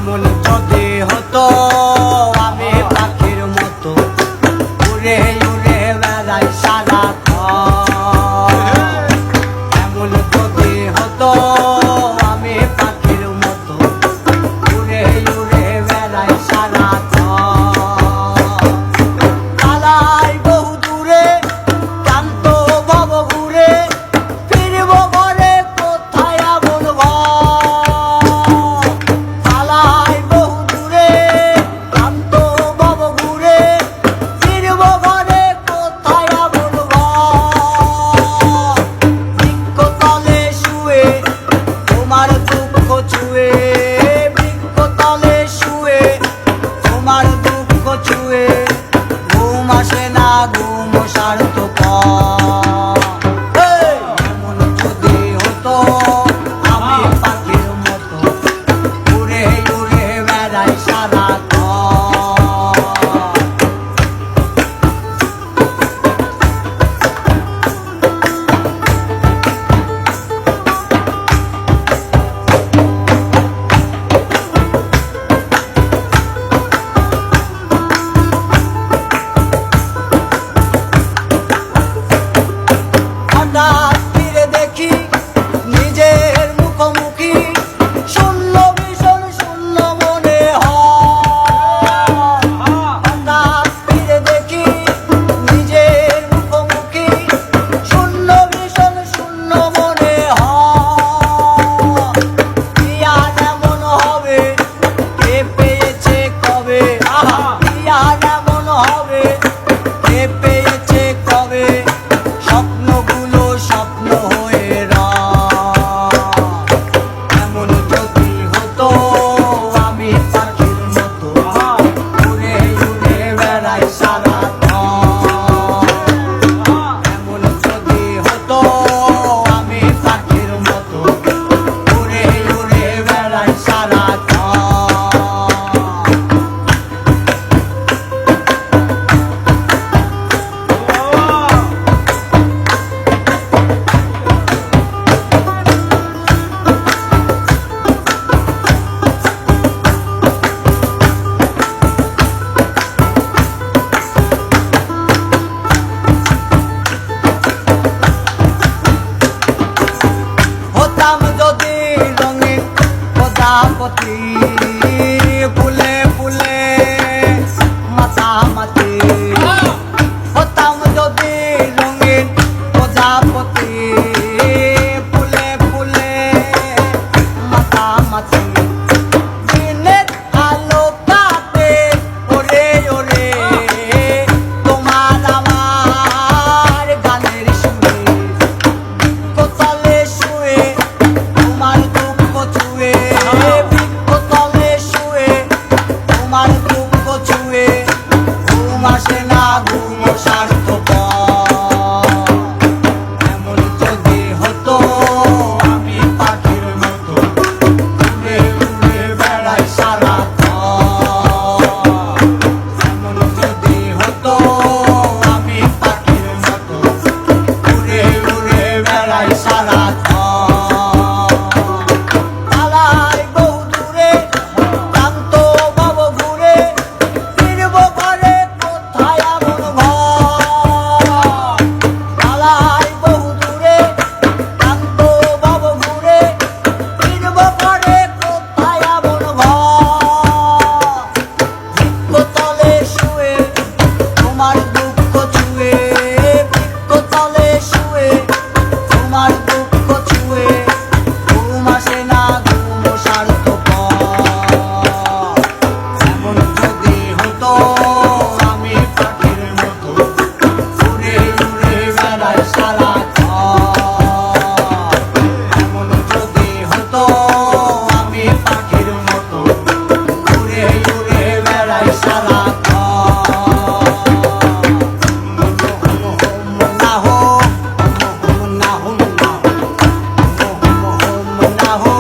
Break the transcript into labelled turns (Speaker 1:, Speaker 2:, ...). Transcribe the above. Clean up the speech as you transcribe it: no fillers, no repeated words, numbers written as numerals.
Speaker 1: এমন যদি হতো আমি পাখির মতো উড়ে উড়ে বেড়াই সারাক্ষণ। এমন যদি হতো আমি পাখির মতো উড়ে উড়ে বেড়াই সারাক্ষণ। পালাই বহু দূরে ক্লান্ত ভব ঘুরে ফিরব ঘরে কোথায় এমন ঘর। পালাই বহু দূরে ক্লান্ত ভব ঘুরে ফিরব ঘরে কোথায় এমন ঘর। বৃক্ষতলে শুয়ে তোমার দুঃখ ছুঁয়ে, বৃক্ষতলে শুয়ে তোমার দুঃখ ছুঁয়ে ঘুম আসে না, ঘুম সার্থকর। এমন যদি হতো আমি পাখির মতো উড়ে উড়ে বেড়াই সারাক্ষণ। হঠাৎ ফিরে দেখি নিজের মুখোমুখি, শূন্য ভীষণ শূন্য মনে হয়। হঠাৎ ফিরে দেখি নিজের মুখোমুখি, শূন্য ভীষণ শূন্য মনে হয়। কি আর এমন হবে কে পেয়েছে কবে, কি আর এমন হবে কে পেয়েছে কবে, স্বপ্নগুলো স্বপ্ন হয়ে রয়। এমন যদি হতো আমি পাখির মতো উড়ে উড়ে বেড়াই সারাক্ষণ। এমন যদি হতো আমি পাখির মতো উড়ে উড়ে বেড়াই সারাক্ষণ। হতাম যদি রঙিন প্রজাপতি, ফুলে ফুলে মাতামাতি। হতাম যদি রঙিন প্রজাপতি, ফুলে ফুলে মাতামাতি। দিনের আলো কাটে ওরে ওরে তোমার আমার গানের সুরে। বৃক্ষতলে শুয়ে তোমার দুঃখ ছুঁয়ে, বৃক্ষতলে শুয়ে তোমার দুঃখ ছুঁয়ে ঘুম আসে না, ঘুম সার্থকর। এমন যদি হতো আমি পাখির মতো উড়ে উড়ে বেড়াই সারাক্ষণ। এমন যদি হতো আমি পাখির মতো উড়ে উড়ে বেড়াই সারাক্ষণ। পালাই বহু দূরে ক্লান্ত ভব ঘুরে ফিরব ঘরে কোথায় এমন ঘর। পালাই বহু দূরে ক্লান্ত ভব ঘুরে ফিরব ঘরে কোথায় এমন ঘর। বৃক্ষতলে শুয়ে তোমার দুঃখ ছুঁয়ে, বৃক্ষতলে শুয়ে তোমার দুঃখ ছুঁয়ে ঘুম আসে না, ঘুম সার্থকর। এমন যদি হতো আমি পাখির মতো উড়ে উড়ে বেড়াই সারাক্ষণ। এমন যদি হতো আমি পাখির মতো উড়ে উড়ে বেড়াই সারাক্ষণ। না হো না হো না হো